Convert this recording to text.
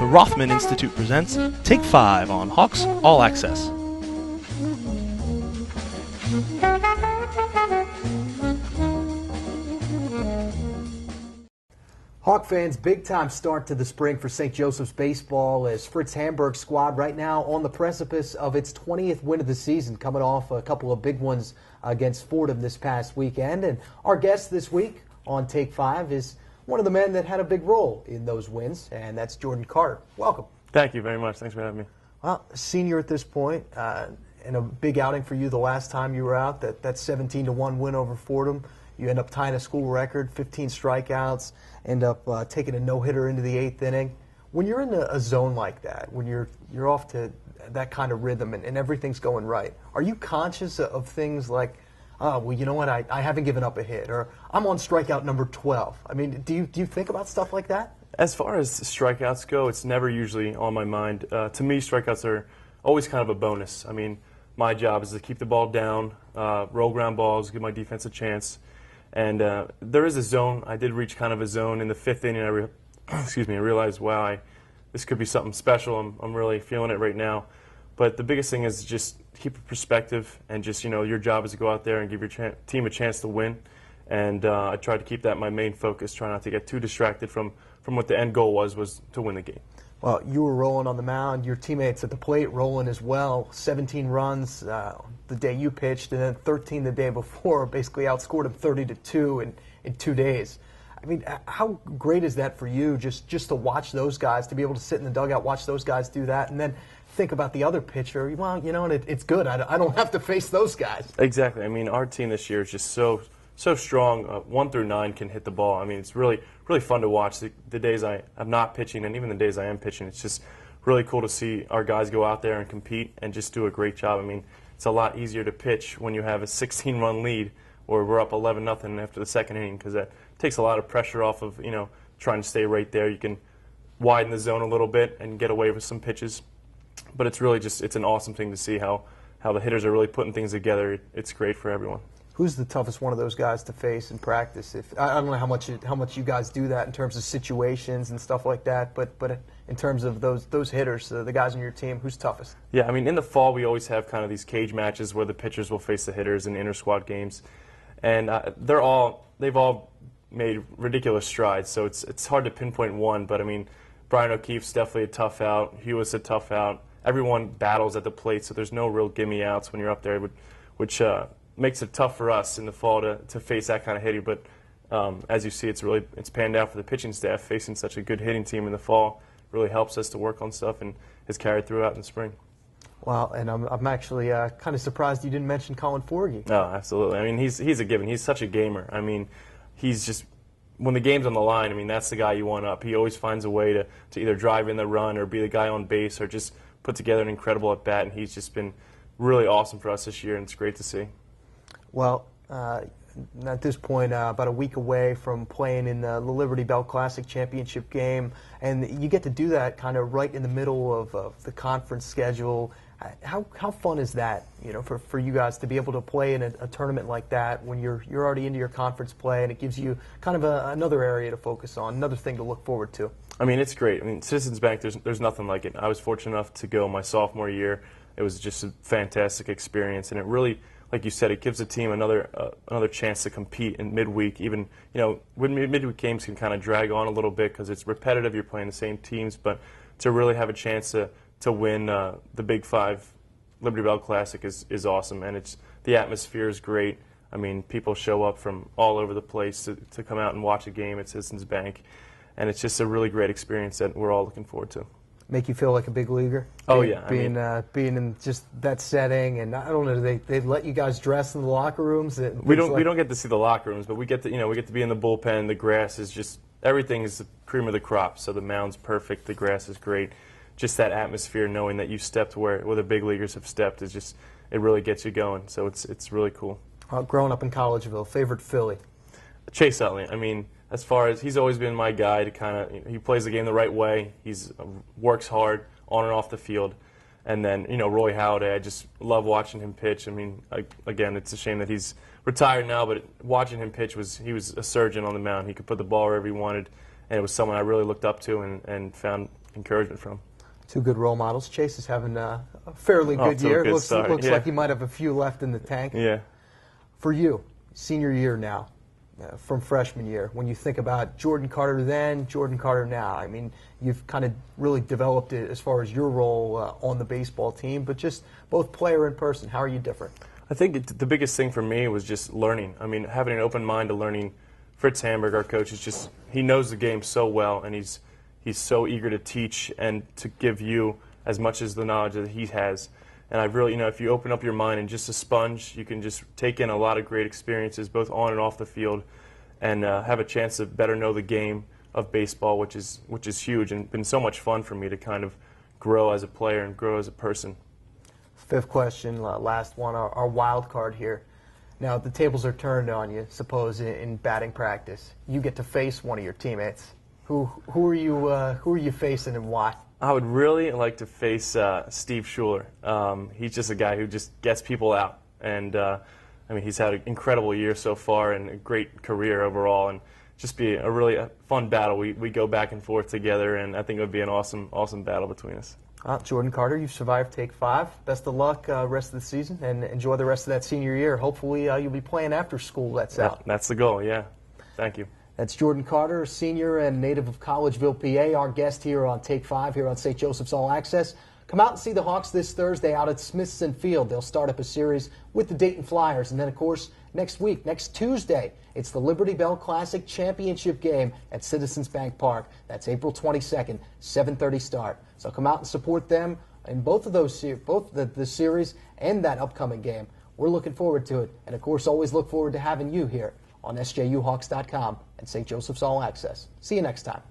The Rothman Institute presents Take 5 on Hawks All Access. Hawk fans, big-time start to the spring for St. Joseph's baseball as Fritz Hamburg's squad right now on the precipice of its 20th win of the season, coming off a couple of big ones against Fordham this past weekend. And our guest this week on Take 5 is one of the men that had a big role in those wins, and that's Jordan Carter. Welcome. Thank you very much. Thanks for having me. Well, senior at this point, and a big outing for you the last time you were out, that 17-1 win over Fordham. You end up tying a school record, 15 strikeouts, end up taking a no-hitter into the 8th inning. When you're in a zone like that, when you're off to that kind of rhythm and everything's going right, are you conscious of things like, oh, well, you know what, I haven't given up a hit, or I'm on strikeout number 12? I mean, do you think about stuff like that? As far as strikeouts go, it's never usually on my mind. To me, strikeouts are always kind of a bonus. I mean, my job is to keep the ball down, roll ground balls, give my defense a chance. And there is a zone. I did reach kind of a zone in the 5th inning. I realized, wow, this could be something special. I'm really feeling it right now. But the biggest thing is just keep a perspective and just, your job is to go out there and give your team a chance to win. And I try to keep that my main focus, try not to get too distracted from what the end goal was to win the game. Well, you were rolling on the mound. Your teammates at the plate rolling as well. 17 runs the day you pitched, and then 13 the day before. Basically outscored them 30-2 in 2 days. I mean, how great is that for you, just to watch those guys, to be able to sit in the dugout, watch those guys do that, and then think about the other pitcher? Well, and it's good. I don't have to face those guys. Exactly. I mean, our team this year is just so strong. 1 through 9 can hit the ball. I mean, it's really fun to watch. The days I'm not pitching and even the days I am pitching, it's just really cool to see our guys go out there and compete and just do a great job. I mean, it's a lot easier to pitch when you have a 16-run lead or we're up 11-0 after the 2nd inning, because that takes a lot of pressure off of, trying to stay right there. You can widen the zone a little bit and get away with some pitches. But it's really it's an awesome thing to see how the hitters are really putting things together. It's great for everyone. Who's the toughest one of those guys to face in practice? I don't know how much you guys do that in terms of situations and stuff like that, but in terms of those hitters, the guys on your team, who's toughest? Yeah, I mean, in the fall we always have kind of these cage matches where the pitchers will face the hitters in inter-squad games, and they've all made ridiculous strides. So it's hard to pinpoint one, but I mean, Brian O'Keefe's definitely a tough out. Hewitt's a tough out. Everyone battles at the plate, so there's no real gimme outs when you're up there, which makes it tough for us in the fall to face that kind of hitting. But as you see, it's panned out for the pitching staff. Facing such a good hitting team in the fall really helps us to work on stuff and has carried throughout in the spring. Wow, and I'm actually kind of surprised you didn't mention Colin Forgey. Oh, absolutely. I mean, he's a given. He's such a gamer. I mean, he's just, when the game's on the line, I mean, that's the guy you want up. He always finds a way to either drive in the run or be the guy on base or just put together an incredible at-bat, and he's just been really awesome for us this year, and it's great to see. Well, at this point, about a week away from playing in the Liberty Bell Classic championship game, and you get to do that kind of right in the middle of the conference schedule. How fun is that, for you guys to be able to play in a tournament like that when you're already into your conference play, and it gives you kind of another area to focus on, another thing to look forward to? I mean, it's great. I mean, Citizens Bank, there's nothing like it. I was fortunate enough to go my sophomore year. It was just a fantastic experience, and it really, like you said, it gives the team another chance to compete in midweek. Even, when midweek games can kind of drag on a little bit because it's repetitive, you're playing the same teams, but to really have a chance to win the Big 5 Liberty Bell Classic is awesome, and the atmosphere is great. I mean, people show up from all over the place to come out and watch a game at Citizens Bank, and it's just a really great experience that we're all looking forward to. Make you feel like a big leaguer? Oh, yeah. Being in just that setting, and I don't know, they let you guys dress in the locker rooms? We don't get to see the locker rooms, but we get to be in the bullpen. The grass is just, everything is the cream of the crop. So the mound's perfect, the grass is great. Just that atmosphere, knowing that you stepped where the big leaguers have stepped, is just, it really gets you going. So it's really cool. Growing up in Collegeville, favorite Philly? Chase Utley. I mean, as far as, he's always been my guy to kind of, he plays the game the right way. He's works hard on and off the field. And then, Roy Halladay, I just love watching him pitch. I mean, again, it's a shame that he's retired now, but watching him pitch, he was a surgeon on the mound. He could put the ball wherever he wanted, and it was someone I really looked up to and found encouragement from. Two good role models. Chase is having a fairly good to a year. good Looks start, looks yeah. like he might have a few left in the tank. Yeah. For you, senior year now, from freshman year, when you think about Jordan Carter then, Jordan Carter now, I mean, you've kind of really developed it as far as your role on the baseball team, but just both player and person, how are you different? I think the biggest thing for me was just learning. I mean, having an open mind to learning. Fritz Hamburg, our coach, is just, he knows the game so well, and he's so eager to teach and to give you as much as the knowledge that he has. And I really, if you open up your mind and just a sponge, you can just take in a lot of great experiences, both on and off the field, and have a chance to better know the game of baseball, which is huge, and been so much fun for me to kind of grow as a player and grow as a person. Fifth question, last one, our wild card here. Now, the tables are turned on you, suppose, in batting practice. You get to face one of your teammates. Who are you facing and why? I would really like to face Steve Schuler. He's just a guy who just gets people out. And, I mean, he's had an incredible year so far and a great career overall. And just be a really fun battle. We go back and forth together, and I think it would be an awesome battle between us. Jordan Carter, you've survived Take 5. Best of luck rest of the season, and enjoy the rest of that senior year. Hopefully you'll be playing after school lets out. That's the goal, yeah. Thank you. That's Jordan Carter, senior and native of Collegeville, PA, our guest here on Take 5 here on St. Joseph's All Access. Come out and see the Hawks this Thursday out at Smithson Field. They'll start up a series with the Dayton Flyers, and then, of course, next Tuesday, it's the Liberty Bell Classic Championship game at Citizens Bank Park. That's April 22nd, 7:30 start. So come out and support them in both of those, both the series and that upcoming game. We're looking forward to it, and of course, always look forward to having you here on SJUHawks.com and St. Joseph's All Access. See you next time.